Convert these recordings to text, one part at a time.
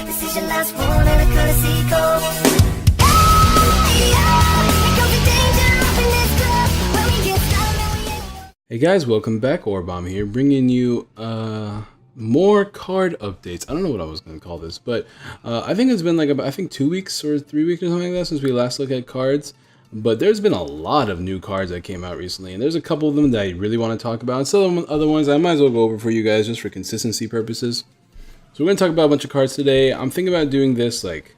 Decision last one and a courtesy call. Hey guys, welcome back. Orbomb here, bringing you more card updates. I don't know what I was going to call this, but I think it's been like about 2 weeks or 3 weeks or something like that since we last looked at cards. But there's been a lot of new cards that came out recently, and there's a couple of them that I really want to talk about. And some other ones I might as well go over for you guys just for consistency purposes. So we're going to talk about a bunch of cards today. I'm thinking about doing this like,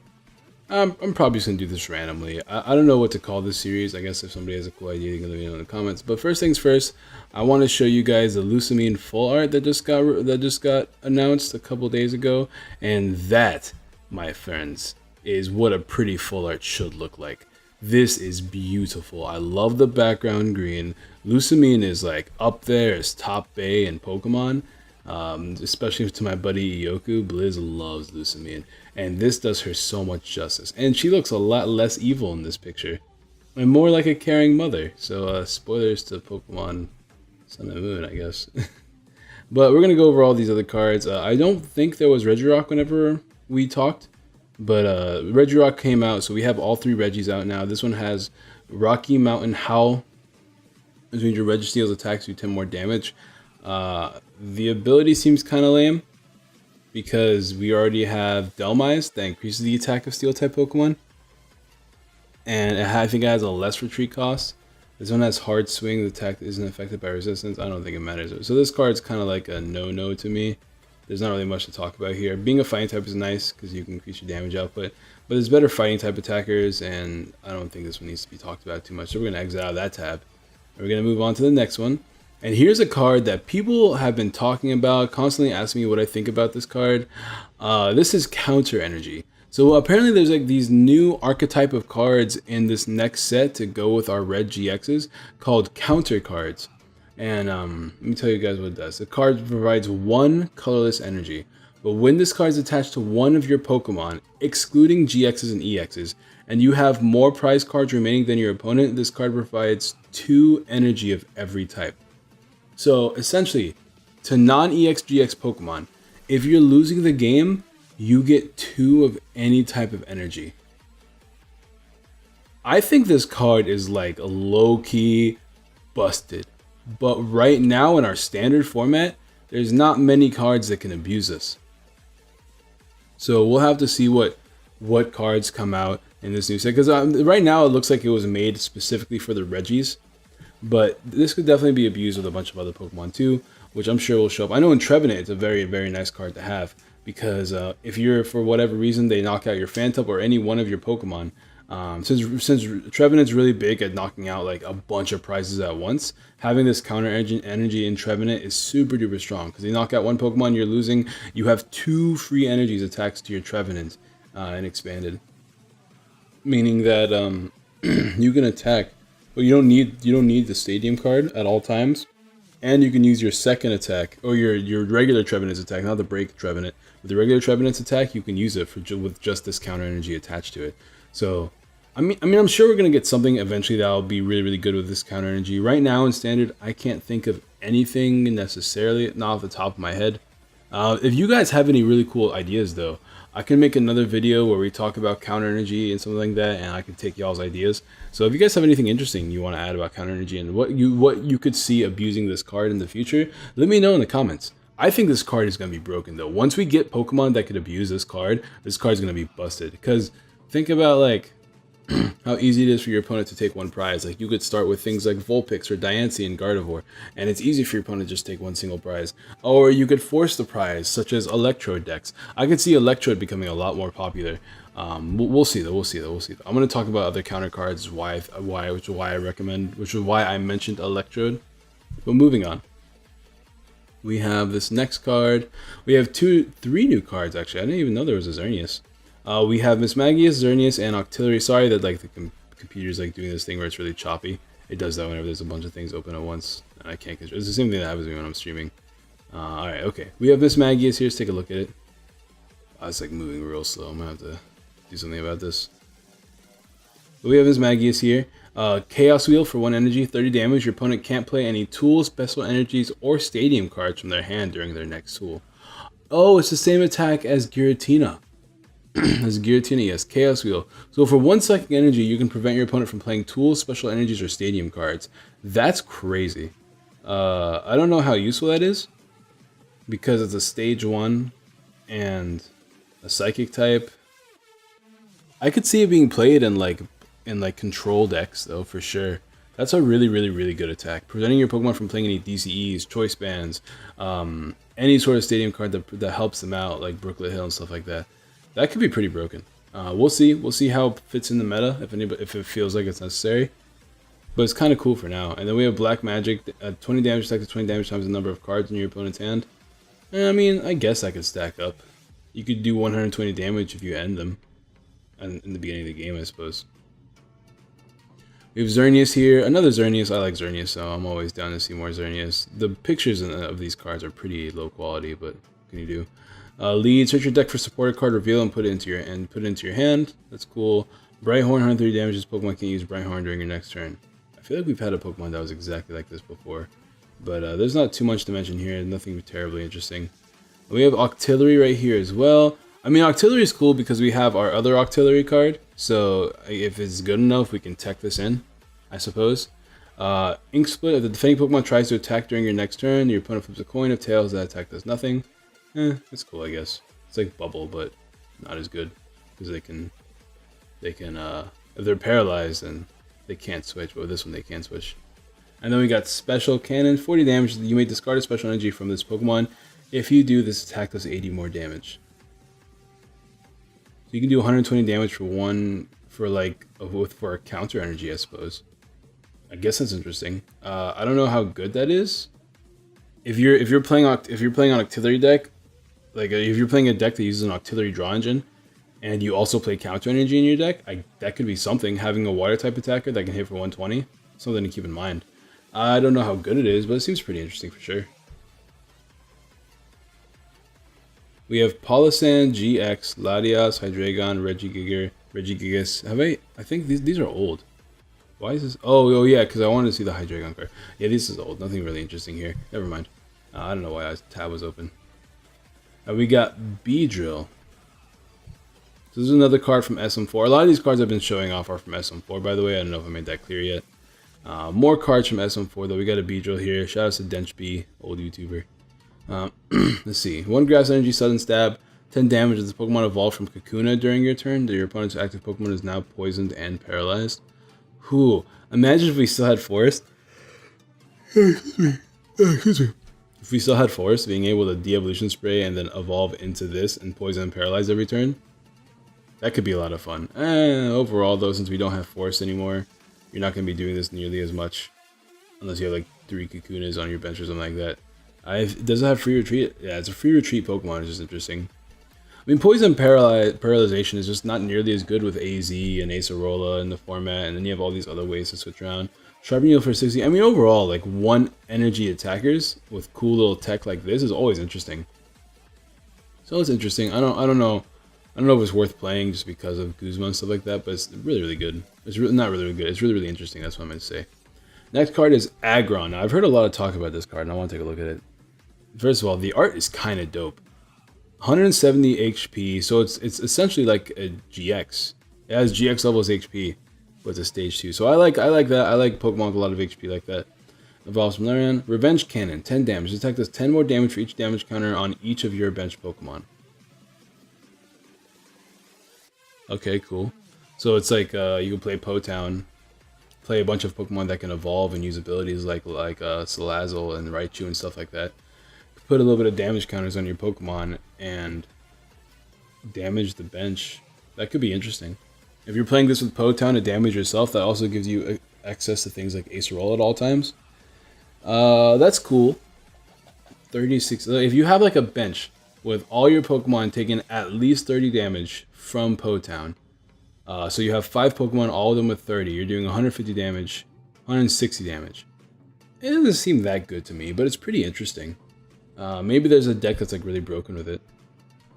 I'm probably just going to do this randomly. I don't know what to call this series. I guess if somebody has a cool idea, you can let me know in the comments. But first things first, I want to show you guys the Lusamine full art that just got announced a couple days ago. And that, my friends, is what a pretty full art should look like. This is beautiful. I love the background green. Lusamine is like up there as top bay in Pokemon. Especially to my buddy Ioku. Blizz loves Lusamine, and this does her so much justice. And she looks a lot less evil in this picture, and more like a caring mother. So spoilers to Pokemon Sun and Moon, I guess. But we're gonna go over all these other cards. I don't think there was Regirock whenever we talked, but Regirock came out, so we have all three Regis out now. This one has Rocky Mountain Howl, which means your Registeel's attacks do 10 more damage. The ability seems kind of lame because we already have Delmise that increases the attack of steel type Pokemon, and I think it has a less retreat cost. This one has hard swing, the attack isn't affected by resistance. I don't think it matters. So this card's kind of like a no-no to me. There's not really much to talk about here. Being a fighting type is nice because you can increase your damage output, but there's better fighting type attackers, and I don't think this one needs to be talked about too much. So we're gonna exit out of that tab. And we're gonna move on to the next one. And here's a card that people have been talking about, constantly asking me what I think about this card. This is Counter Energy. So apparently there's like these new archetype of cards in this next set to go with our red GXs called Counter cards. And let me tell you guys what it does. The card provides one colorless energy. But when this card is attached to one of your Pokemon, excluding GXs and EXs, and you have more prize cards remaining than your opponent, this card provides 2 energy of every type. So essentially, to non-EX GX Pokemon, if you're losing the game, you get 2 of any type of energy. I think this card is like low-key busted. But right now in our standard format, there's not many cards that can abuse this. So we'll have to see what cards come out in this new set. Because right now it looks like it was made specifically for the Regis. But this could definitely be abused with a bunch of other Pokemon too, which I'm sure will show up. I know in Trevenant it's a very, very nice card to have, because if you're, for whatever reason, they knock out your Phantom or any one of your Pokemon, since Trevenant's really big at knocking out like a bunch of prizes at once, having this counter energy in Trevenant is super duper strong, because they knock out one Pokemon you're losing, you have 2 free energies attached to your Trevenant and expanded, meaning that you can attack. But you don't need the Stadium card at all times, and you can use your second attack or your regular Trevenant's attack, not the Break Trevenant. With the regular Trevenant's attack, you can use it with just this counter energy attached to it. So, I mean, I'm sure we're gonna get something eventually that'll be really, really good with this counter energy. Right now in Standard, I can't think of anything necessarily, not off the top of my head. If you guys have any really cool ideas though, I can make another video where we talk about counter energy and something like that, and I can take y'all's ideas. So if you guys have anything interesting you want to add about counter energy and what you could see abusing this card in the future, let me know in the comments. I think this card is going to be broken though. Once we get Pokemon that could abuse this card is going to be busted. Because think about like how easy it is for your opponent to take one prize. Like you could start with things like Vulpix or Diancie and Gardevoir, and it's easy for your opponent to just take one single prize. Or you could force the prize, such as Electrode decks. I could see Electrode becoming a lot more popular. We'll see though. I'm going to talk about other counter cards, which is why I mentioned Electrode. But moving on, we have this next card. We have 3 new cards actually. I didn't even know there was a Xerneas. We have Miss Magius, Xerneas, and Octillery. Sorry that like the computer's like doing this thing where it's really choppy. It does that whenever there's a bunch of things open at once, and I can't control. It's the same thing that happens to me when I'm streaming. Alright, okay. We have Miss Magius here. Let's take a look at it. It's like moving real slow. I'm gonna have to do something about this. But we have Miss Magius here. Chaos Wheel for 1 energy, 30 damage. Your opponent can't play any tools, special energies, or stadium cards from their hand during their next tool. Oh, it's the same attack as Giratina. As Giratina, yes, Chaos Wheel. So for 1 psychic energy, you can prevent your opponent from playing tools, special energies, or stadium cards. That's crazy. I don't know how useful that is, because it's a stage 1 and a psychic type. I could see it being played in like control decks though, for sure. That's a really, really, really good attack. Preventing your Pokemon from playing any DCEs, choice bands, any sort of stadium card that helps them out, like Brooklet Hill and stuff like that. That could be pretty broken. We'll see. We'll see how it fits in the meta, if it feels like it's necessary. But it's kind of cool for now. And then we have Black Magic, 20 damage attack to 20 damage times the number of cards in your opponent's hand. I mean, I guess I could stack up. You could do 120 damage if you end them in the beginning of the game, I suppose. We have Xerneas here. Another Xerneas. I like Xerneas, so I'm always down to see more Xerneas. The pictures of these cards are pretty low quality, but what can you do? Lead, search your deck for supported card, reveal, and put it into your hand. That's cool. Brighthorn, 130 damage. This Pokemon can use Brighthorn during your next turn. I feel like we've had a Pokemon that was exactly like this before, but there's not too much to mention here. Nothing terribly interesting. We have Octillery right here as well. I mean, Octillery is cool because we have our other Octillery card, so if it's good enough, we can tech this in, I suppose. Ink Split, if the defending Pokemon tries to attack during your next turn, your opponent flips a coin. If tails, that attack does nothing. It's cool, I guess. It's like Bubble, but not as good, because they can, if they're paralyzed, then they can't switch, but with this one they can switch. And then we got Special Cannon, 40 damage. You may discard a special energy from this Pokemon. If you do, this attack does 80 more damage. So you can do 120 damage for a counter energy, I suppose. I guess that's interesting. I don't know how good that is. If you're playing on Octillery deck, like if you're playing a deck that uses an Octillery draw engine, and you also play counter energy in your deck, that could be something. Having a water type attacker that can hit for 120, something to keep in mind. I don't know how good it is, but it seems pretty interesting for sure. We have Palossand GX, Latias, Hydreigon, Regigigas. I think these are old. Why is this? Oh yeah, because I wanted to see the Hydreigon card. Yeah, this is old. Nothing really interesting here. Never mind. I don't know why the tab was open. We got Beedrill. So this is another card from SM4. A lot of these cards I've been showing off are from SM4, by the way. I don't know if I made that clear yet. More cards from SM4, though. We got a Beedrill here. Shout out to DenchB, old YouTuber. Let's see. 1 Grass Energy, Sudden Stab, 10 damage. If this Pokemon evolved from Kakuna during your turn, your opponent's active Pokemon is now poisoned and paralyzed. Whew. Imagine if we still had Forest. Excuse me. If we still had Forest, being able to de-evolution spray and then evolve into this and poison and paralyze every turn. That could be a lot of fun. Overall, though, since we don't have Forest anymore, you're not going to be doing this nearly as much. Unless you have like 3 Kakunas on your bench or something like that. Does it have free retreat? Yeah, it's a free retreat Pokemon. It's just interesting. I mean, Poison Paralyzation is just not nearly as good with AZ and Acerola in the format, and then you have all these other ways to switch around. Sharpen Yield for 60. I mean, overall, like 1 energy attackers with cool little tech like this is always interesting. So it's interesting. I don't know if it's worth playing just because of Guzma and stuff like that, but it's really, really good. It's not really, really good. It's really, really interesting. That's what I'm going to say. Next card is Agron. Now, I've heard a lot of talk about this card, and I want to take a look at it. First of all, the art is kind of dope. 170 HP, so it's essentially like a GX. It has GX levels HP, but it's a stage 2. So I like that. I like Pokemon with a lot of HP like that. Evolves from Larian. Revenge Cannon, 10 damage. This attack does 10 more damage for each damage counter on each of your bench Pokemon. Okay, cool. So it's like you can play Potown, play a bunch of Pokemon that can evolve and use abilities like Salazzle and Raichu and stuff like that. Put a little bit of damage counters on your Pokemon and damage the bench. That could be interesting. If you're playing this with Potown to damage yourself, that also gives you access to things like Acerola at all times. That's cool. 36. If you have like a bench with all your Pokemon taking at least 30 damage from Potown, so you have 5 Pokemon, all of them with 30, you're doing 150 damage, 160 damage. It doesn't seem that good to me, but it's pretty interesting. Maybe there's a deck that's like really broken with it.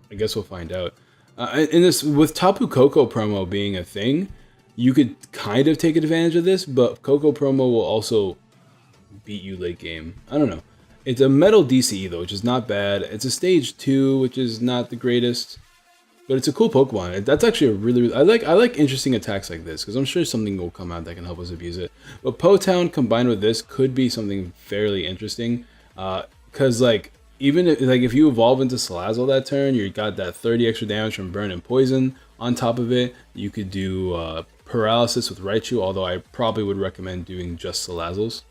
I guess we'll find out. In this, with Tapu Koko promo being a thing, you could kind of take advantage of this, but Koko promo will also beat you late game. I don't know. It's a metal DCE though, which is not bad. It's a stage 2, which is not the greatest, But it's a cool Pokemon. That's actually a really I like interesting attacks like this because I'm sure something will come out that can help us abuse it. But Po-Town combined with this could be something fairly interesting. Because like even if you evolve into Salazzle that turn, you got that 30 extra damage from Burn and Poison. On top of it, you could do Paralysis with Raichu, although I probably would recommend doing just Salazzles.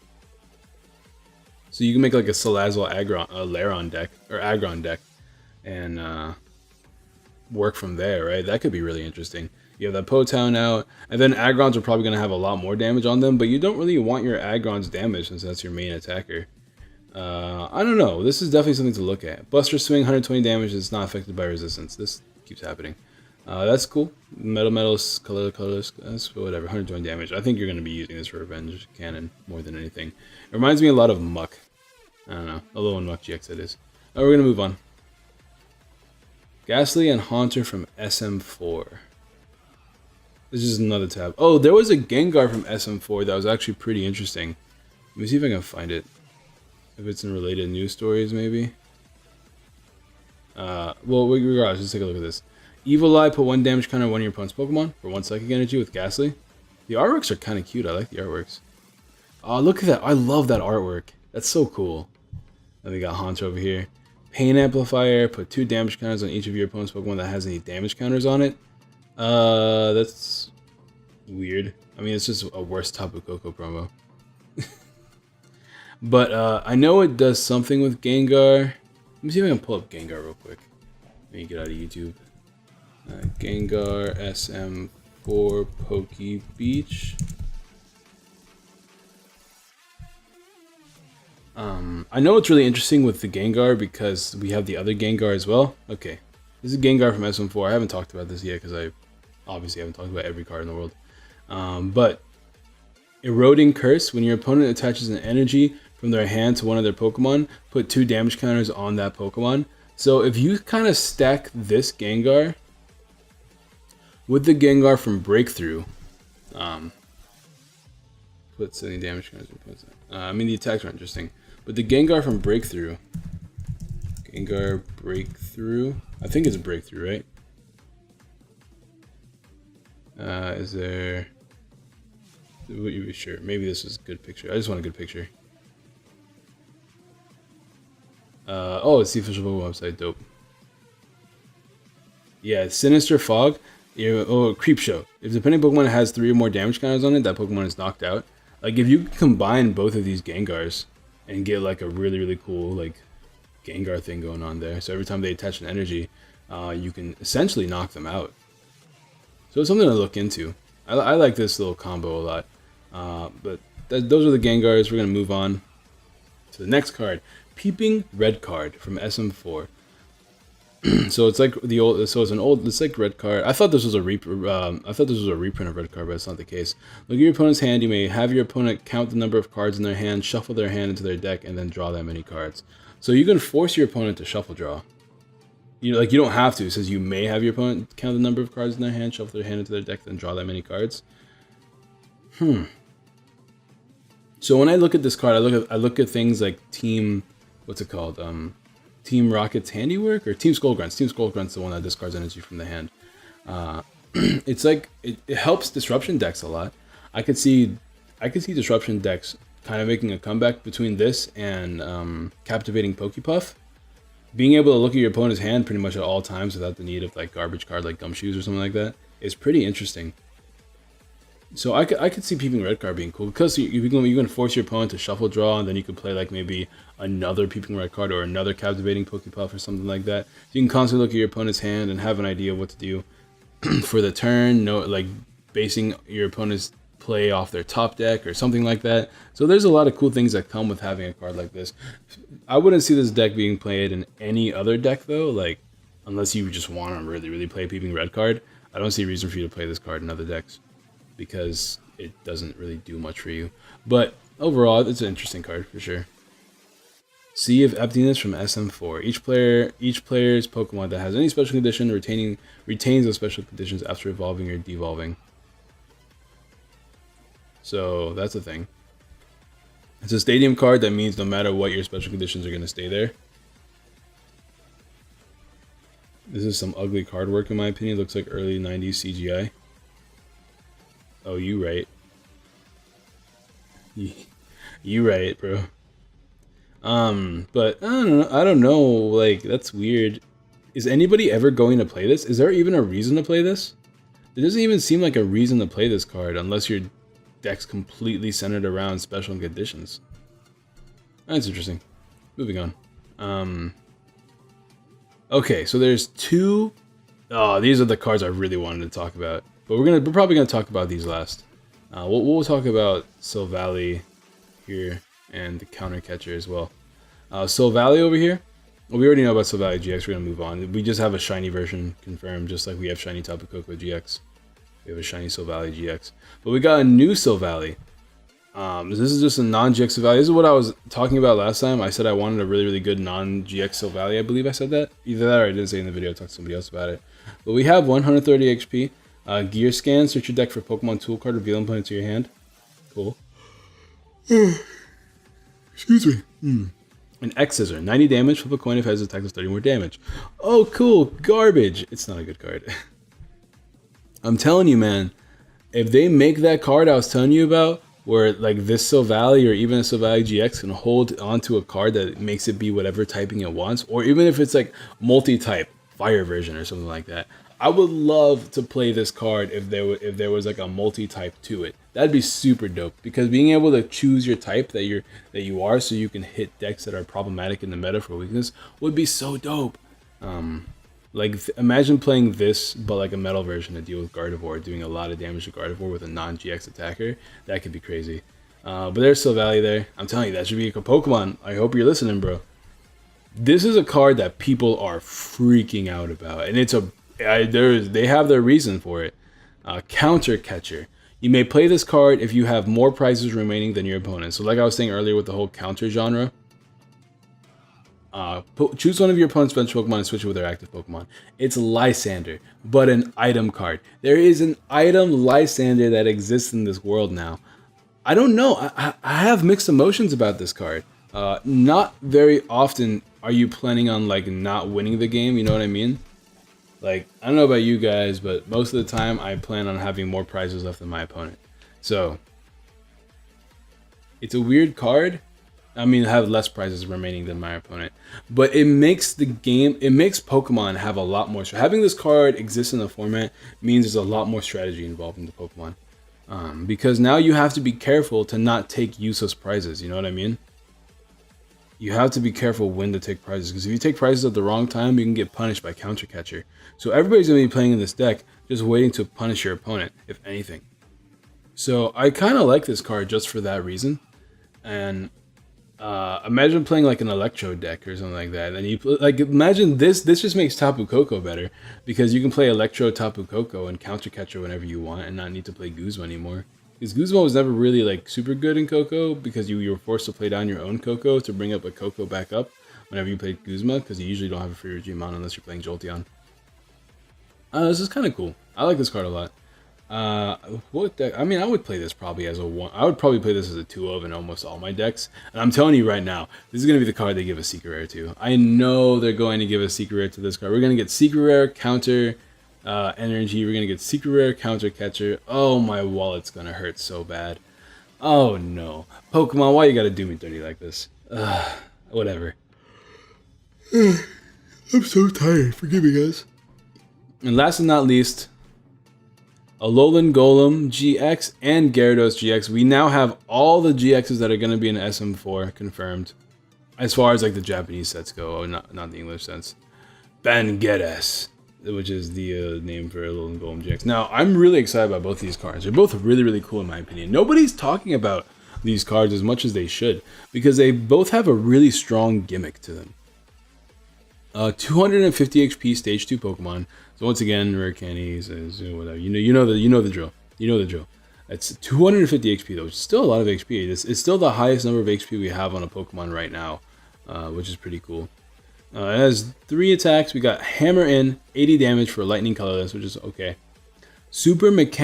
So you can make like a Salazzle Lairon deck or Agron deck, and work from there, right? That could be really interesting. You have that Po-Town out, and then Agrons are probably going to have a lot more damage on them, but you don't really want your Agrons damaged since that's your main attacker. I don't know. This is definitely something to look at. Buster Swing, 120 damage is not affected by resistance. This keeps happening. That's cool. Metals, colorless, that's whatever. 120 damage. I think you're going to be using this for Revenge Cannon more than anything. It reminds me a lot of Muck. I don't know. Alolan Muck GX it is. We're going to move on. Gastly and Haunter from SM4. This is another tab. Oh, there was a Gengar from SM4 that was actually pretty interesting. Let me see if I can find it. If it's in related news stories, maybe. Well, regardless, let's take a look at this. Evil Eye put 1 damage counter on one of your opponent's Pokemon for 1 psychic energy with Gastly. The artworks are kind of cute. I like the artworks. Oh, look at that. I love that artwork. That's so cool. Then we got Haunter over here. Pain Amplifier, put 2 damage counters on each of your opponent's Pokemon that has any damage counters on it. That's weird. I mean, it's just a worse Tapu Koko promo. But I know it does something with Gengar. Let me see if I can pull up Gengar real quick. Let me get out of YouTube. Gengar SM4 Poke Beach. I know it's really interesting with the Gengar because we have the other Gengar as well. Okay, this is Gengar from SM4. I haven't talked about this yet because I obviously haven't talked about every card in the world. But Eroding Curse, when your opponent attaches an energy from their hand to one of their Pokemon, put 2 damage counters on that Pokemon. So if you kind of stack this Gengar with the Gengar from Breakthrough, put 70 damage counters. I mean, the attacks are interesting. But the Gengar from Breakthrough, I think it's Breakthrough, right? Is there? Would you be sure? Maybe this is a good picture. I just want a good picture. Oh, it's the official Pokemon website. Dope. Yeah, Sinister Fog. Creepshow. If the depending Pokemon has 3 or more damage counters on it, that Pokemon is knocked out. Like, if you combine both of these Gengars and get, like, a really, really cool, like, Gengar thing going on there. So every time they attach an energy, you can essentially knock them out. So it's something to look into. I like this little combo a lot. But those are the Gengars. We're going to move on to the next card. Peeping Red card from SM4. So it's like the old. So it's like Red card. I thought this was a reprint of Red card, but it's not the case. Look at your opponent's hand. You may have your opponent count the number of cards in their hand, shuffle their hand into their deck, and then draw that many cards. So you can force your opponent to shuffle draw. You don't have to. It says you may have your opponent count the number of cards in their hand, shuffle their hand into their deck, then draw that many cards. So when I look at this card, I look at things like Team. What's it called? Team Rocket's Handiwork or Team Skullgrunt's. Team Skullgrunt's the one that discards energy from the hand. It's like it helps disruption decks a lot. I could see disruption decks kind of making a comeback between this and Captivating Pokepuff. Being able to look at your opponent's hand pretty much at all times without the need of like garbage card like Gumshoes or something like that is pretty interesting. So I could see Peeping Red card being cool because you can force your opponent to shuffle draw, and then you could play like maybe another Peeping Red card or another Captivating Pokepuff or something like that. So you can constantly look at your opponent's hand and have an idea of what to do for the turn. Like basing your opponent's play off their top deck or something like that. So there's a lot of cool things that come with having a card like this. I wouldn't see this deck being played in any other deck though, like unless you just want to really play Peeping Red card. I don't see a reason for you to play this card in other decks, because it doesn't really do much for you. But overall, it's an interesting card for sure. Sea of Emptiness from SM4. Each player's Pokemon that has any special condition retains those special conditions after evolving or devolving. So that's a thing. It's a stadium card that means no matter what, your special conditions are going to stay there. This is some ugly card work in my opinion. Looks like early 90s CGI. Oh, you right. You right, bro. But I don't know, like, that's weird. Is anybody ever going to play this? Is there even a reason to play this? It doesn't even seem like a reason to play this card unless your deck's completely centered around special conditions. That's interesting. Moving on. Okay, so there's two. Oh, these are the cards I really wanted to talk about, but we're probably gonna talk about these last. We'll talk about Silvally here and the counter catcher as well. Silvally over here. Well, we already know about Silvally GX. We're gonna move on. We just have a shiny version confirmed, just like we have shiny Tapu Koko GX. We have a shiny Silvally GX, but we got a new Silvally. This is just a non-GX Silvally. This is what I was talking about last time. I said I wanted a really good non-GX Silvally. I believe I said that. Either that or I didn't say in the video. I talked to somebody else about it. But we have 130 HP. Gear scan. Search your deck for Pokemon tool card. Reveal and put it into your hand. Cool. Excuse me. An X Scissor. 90 damage. Flip a coin if it has attack does 30 more damage. Oh, cool. Garbage. It's not a good card. I'm telling you, man. If they make that card I was telling you about, where like this Silvally or even a Silvally GX can hold onto a card that makes it be whatever typing it wants, or even if it's like multi-type fire version or something like that, I would love to play this card if there was like a multi-type to it. That'd be super dope, because being able to choose your type that you are, so you can hit decks that are problematic in the meta for weakness, would be so dope. Like, imagine playing this, but like a metal version to deal with Gardevoir, doing a lot of damage to Gardevoir with a non-GX attacker. That could be crazy. But there's Silvally there. I'm telling you, that should be a Pokemon. I hope you're listening, bro. This is a card that people are freaking out about, and they have their reason for it. Counter Catcher. You may play this card if you have more prizes remaining than your opponent. So like I was saying earlier with the whole counter genre, choose one of your opponent's bench Pokemon and switch it with their active Pokemon. It's Lysander, but an item card. There is an item Lysander that exists in this world now. I don't know. I have mixed emotions about this card. Not very often are you planning on like not winning the game, you know what I mean? Like, I don't know about you guys, but most of the time I plan on having more prizes left than my opponent. So, it's a weird card. I mean, I have less prizes remaining than my opponent, but it makes the game, it makes Pokemon have a lot more. So having this card exist in the format means there's a lot more strategy involved in the Pokemon, because now you have to be careful to not take useless prizes. You know what I mean? You have to be careful when to take prizes, because if you take prizes at the wrong time, you can get punished by Counter Catcher. So everybody's gonna be playing in this deck, just waiting to punish your opponent, if anything. So I kind of like this card just for that reason, and. Imagine playing like an Electro deck or something like that, and you like imagine this just makes Tapu Koko better, because you can play Electro Tapu Koko and Counter Catcher whenever you want and not need to play Guzma anymore. Because Guzma was never really like super good in Koko, because you were forced to play down your own Koko to bring up a Koko back up whenever you played Guzma, because you usually don't have a free regime on unless you're playing Jolteon. This is kind of cool. I like this card a lot. What deck? I mean, I would play this probably as a one. I would probably play this as a 2-of in almost all my decks. And I'm telling you right now, this is gonna be the card they give a secret rare to. I know they're going to give a secret rare to this card. We're gonna get secret rare, counter, energy. We're gonna get secret rare, Counter Catcher. Oh, my wallet's gonna hurt so bad. Oh no, Pokemon, why you gotta do me dirty like this? Whatever. I'm so tired. Forgive me, guys. And last but not least, Alolan, Golem GX, and Gyarados GX. We now have all the GXs that are going to be in SM4 confirmed, as far as like the Japanese sets go, not the English sets. Bangeras, which is the name for Alolan, Golem GX. Now, I'm really excited about both these cards. They're both really cool in my opinion. Nobody's talking about these cards as much as they should, because they both have a really strong gimmick to them. 250 HP Stage 2 Pokemon. So once again, rare candies, whatever. You know the drill. You know the drill. It's 250 HP though, which is still a lot of HP. It's still the highest number of HP we have on a Pokemon right now, which is pretty cool. It has 3 attacks. We got Hammer In, 80 damage for Lightning Colorless, which is okay. Super Magnetic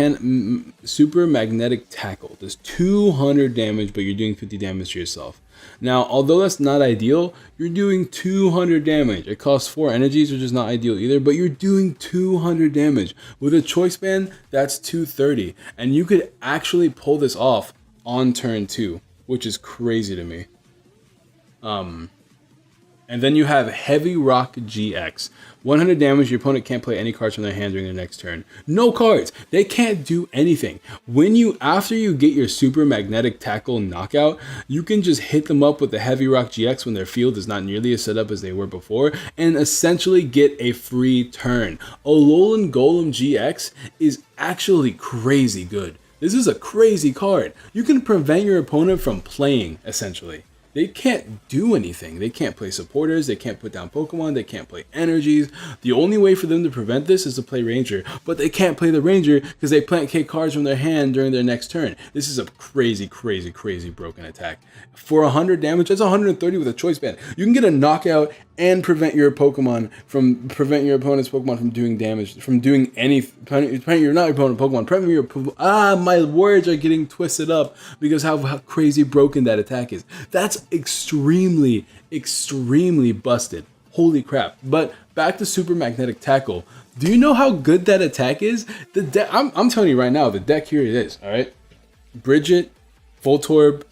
Tackle does 200 damage, but you're doing 50 damage to yourself. Now, although that's not ideal, you're doing 200 damage. It costs 4 energies, which is not ideal either, but you're doing 200 damage. With a choice band, that's 230. And you could actually pull this off on turn 2, which is crazy to me. And then you have Heavy Rock GX. 100 damage, your opponent can't play any cards from their hand during their next turn. No cards! They can't do anything. After you get your Super Magnetic Tackle knockout, you can just hit them up with the Heavy Rock GX when their field is not nearly as set up as they were before, and essentially get a free turn. Alolan Golem GX is actually crazy good. This is a crazy card. You can prevent your opponent from playing, essentially. They can't do anything. They can't play supporters, they can't put down Pokemon, they can't play energies. The only way for them to prevent this is to play Ranger, but they can't play the Ranger because they plant K cards from their hand during their next turn. This is a crazy, crazy, crazy broken attack. For 100 damage, that's 130 with a choice band. You can get a knockout and prevent your opponent's Pokemon from doing damage, from doing anything. Prevent your Pokemon. Prevent your my words are getting twisted up because how crazy broken that attack is. That's extremely, extremely busted. Holy crap! But back to Super Magnetic Tackle. Do you know how good that attack is? The deck. I'm telling you right now. The deck here it is. All right. Bridget, Voltorb.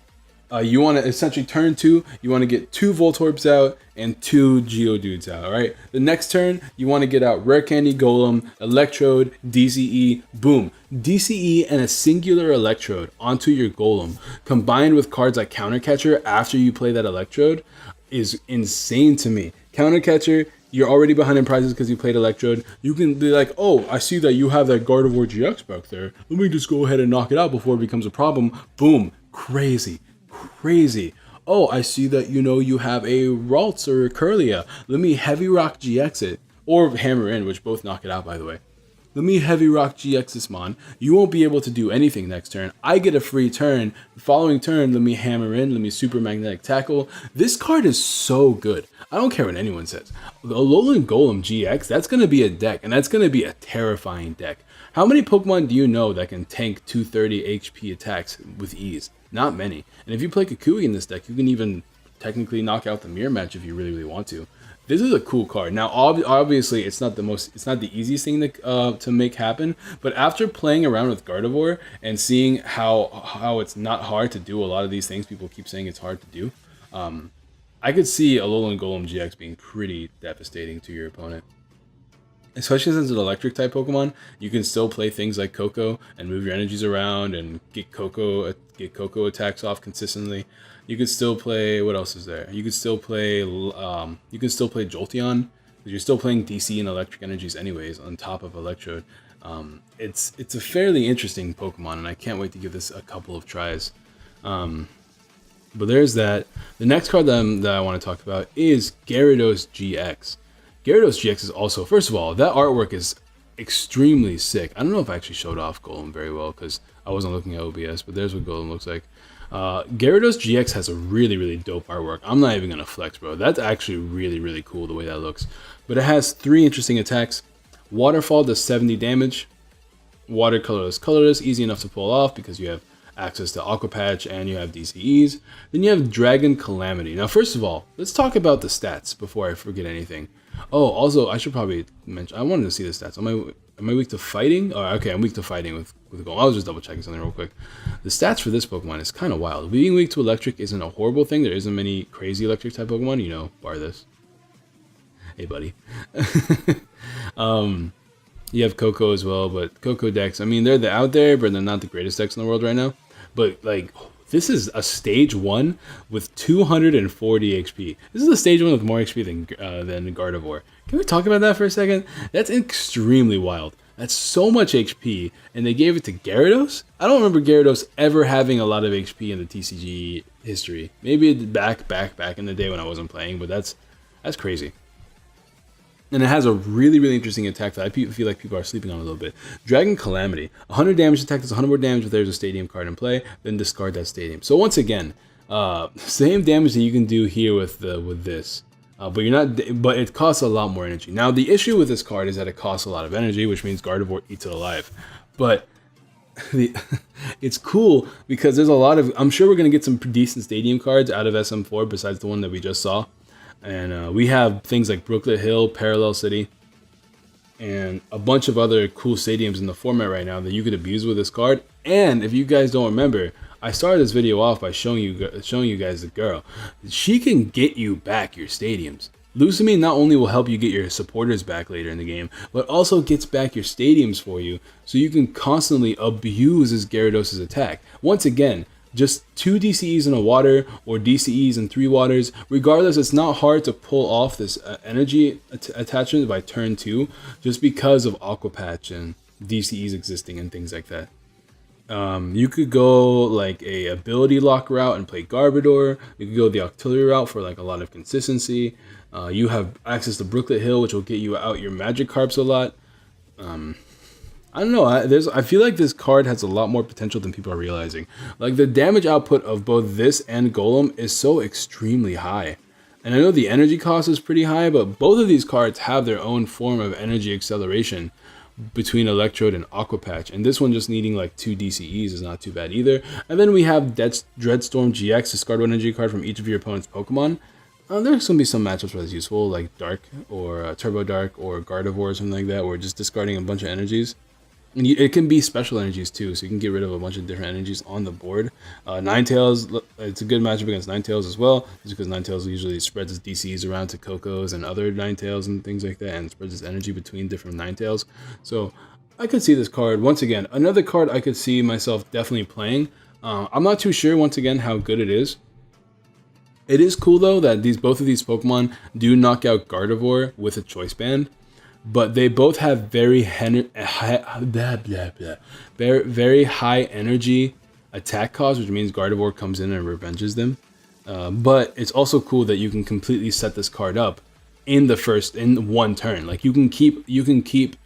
You want to essentially turn 2, you want to get 2 Voltorbs out and 2 Geodudes out, alright? The next turn, you want to get out Rare Candy Golem, Electrode, DCE, boom. DCE and a singular Electrode onto your Golem, combined with cards like Counter Catcher after you play that Electrode, is insane to me. Counter Catcher, you're already behind in prizes because you played Electrode. You can be like, oh, I see that you have that Gardevoir GX back there. Let me just go ahead and knock it out before it becomes a problem. Boom. Crazy. Crazy. Oh, I see that you have a Ralts or a Curlia. Let me Heavy Rock GX it. Or Hammer In, which both knock it out, by the way. Let me Heavy Rock GX this mon. You won't be able to do anything next turn. I get a free turn. The following turn, let me Hammer In. Let me Super Magnetic Tackle. This card is so good. I don't care what anyone says. The Alolan Golem GX, that's going to be a deck. And that's going to be a terrifying deck. How many Pokemon do you know that can tank 230 HP attacks with ease? Not many. And if you play Kukui in this deck, you can even technically knock out the Mirror Match if you really, really want to. This is a cool card. Now, obviously, it's not the easiest thing to make happen. But after playing around with Gardevoir and seeing how it's not hard to do a lot of these things people keep saying it's hard to do, I could see Alolan Golem GX being pretty devastating to your opponent. Especially since it's an electric type Pokemon, you can still play things like Koko and move your energies around and get Koko attacks off consistently. You could still play, what else is there? You could still play Jolteon, because you're still playing DC and electric energies anyways on top of Electrode. It's a fairly interesting Pokemon, and I can't wait to give this a couple of tries. But there's that. The next card that I want to talk about is Gyarados GX. Gyarados GX is also, first of all, that artwork is extremely sick. I don't know if I actually showed off Golem very well because I wasn't looking at OBS, but there's what Golem looks like. Gyarados GX has a really, really dope artwork. I'm not even going to flex, bro. That's actually really, really cool the way that looks. But it has 3 interesting attacks. Waterfall does 70 damage. Watercolorless, colorless, easy enough to pull off because you have access to Aqua Patch and you have DCEs. Then you have Dragon Calamity. Now, first of all, let's talk about the stats before I forget anything. Oh, also, I should probably mention, I wanted to see the stats. Am I weak to fighting? Oh, okay, I'm weak to fighting with Golem. I was just double checking something real quick. The stats for this Pokemon is kind of wild. Being weak to electric isn't a horrible thing. There isn't many crazy electric type Pokemon, bar this. Hey, buddy. You have Koko as well, but Koko decks, I mean, they're out there, but they're not the greatest decks in the world right now. But, this is a stage 1 with 240 HP. This is a stage 1 with more HP than Gardevoir. Can we talk about that for a second? That's extremely wild. That's so much HP, and they gave it to Gyarados? I don't remember Gyarados ever having a lot of HP in the TCG history. Maybe back in the day when I wasn't playing, but that's crazy. And it has a really, really interesting attack that I feel like people are sleeping on a little bit. Dragon Calamity. 100 damage attack does 100 more damage if there's a stadium card in play, then discard that stadium. So once again, same damage that you can do here with this. But it costs a lot more energy. Now, the issue with this card is that it costs a lot of energy, which means Gardevoir eats it alive. But it's cool because there's a lot of, I'm sure we're going to get some decent stadium cards out of SM4 besides the one that we just saw. And we have things like Brooklet Hill, Parallel City, and a bunch of other cool stadiums in the format right now that you could abuse with this card. And if you guys don't remember, I started this video off by showing you guys the girl. She can get you back your stadiums. Lusamine not only will help you get your supporters back later in the game, but also gets back your stadiums for you, so you can constantly abuse this Gyarados' attack. Once again, just 2 DCEs in a water or DCEs in 3 waters. Regardless, it's not hard to pull off this energy attachment by turn 2, just because of Aqua Patch and DCEs existing and things like that. You could go like a ability lock route and play Garbodor. You could go the Octillery route for like a lot of consistency. You have access to Brooklet Hill, which will get you out your Magikarps a lot. I don't know. I feel like this card has a lot more potential than people are realizing. Like the damage output of both this and Golem is so extremely high. And I know the energy cost is pretty high, but both of these cards have their own form of energy acceleration between Electrode and Aqua Patch. And this one just needing like 2 DCEs is not too bad either. And then we have Dreadstorm GX, discard 1 energy card from each of your opponent's Pokemon. There's going to be some matchups where it's useful, like Dark or Turbo Dark or Gardevoir or something like that, where just discarding a bunch of energies. And it can be special energies too, so you can get rid of a bunch of different energies on the board. Ninetales, it's a good matchup against Ninetales as well, just because Ninetales usually spreads its DCs around to Cocos and other Ninetales and things like that, and spreads its energy between different Ninetales. So I could see this card, once again, another card I could see myself definitely playing. I'm not too sure, once again, how good it is. It is cool though that both of these Pokemon do knock out Gardevoir with a Choice Band, but they both have very high energy attack cost, which means Gardevoir comes in and revenges them. But it's also cool that you can completely set this card up in one turn. Like you can keep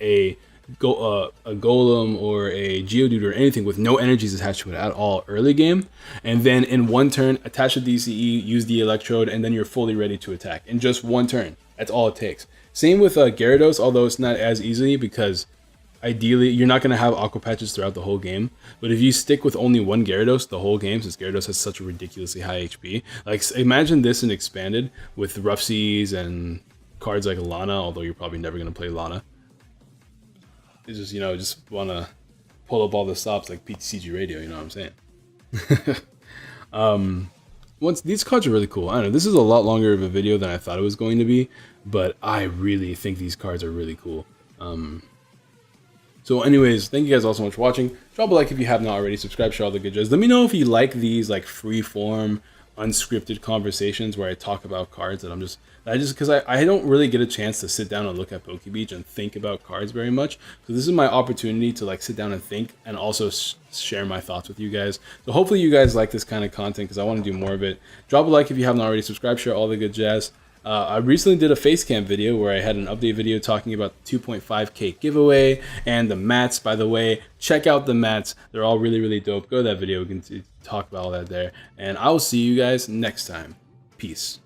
a Golem or a Geodude or anything with no energies attached to it at all early game, and then in one turn attach a DCE, use the Electrode, and then you're fully ready to attack in just one turn. That's all it takes. Same with Gyarados, although it's not as easily because ideally you're not going to have Aqua Patches throughout the whole game. But if you stick with only one Gyarados the whole game, since Gyarados has such a ridiculously high HP, like imagine this in Expanded with Rough Seas and cards like Lana, although you're probably never going to play Lana. It's just, just want to pull up all the stops like PTCG Radio, you know what I'm saying? These cards are really cool. I don't know, this is a lot longer of a video than I thought it was going to be, but I really think these cards are really cool. So anyways, thank you guys all so much for watching. Drop a like if you have not already, subscribe, share all the good jazz. Let me know if you like these like free form, unscripted conversations where I talk about cards that because I don't really get a chance to sit down and look at PokeBeach and think about cards very much. So this is my opportunity to like sit down and think and also share my thoughts with you guys. So hopefully you guys like this kind of content because I want to do more of it. Drop a like if you haven't already, subscribe, share all the good jazz. I recently did a Facecam video where I had an update video talking about the 2.5K giveaway and the mats. By the way, check out the mats. They're all really, really dope. Go to that video. We can talk about all that there. And I will see you guys next time. Peace.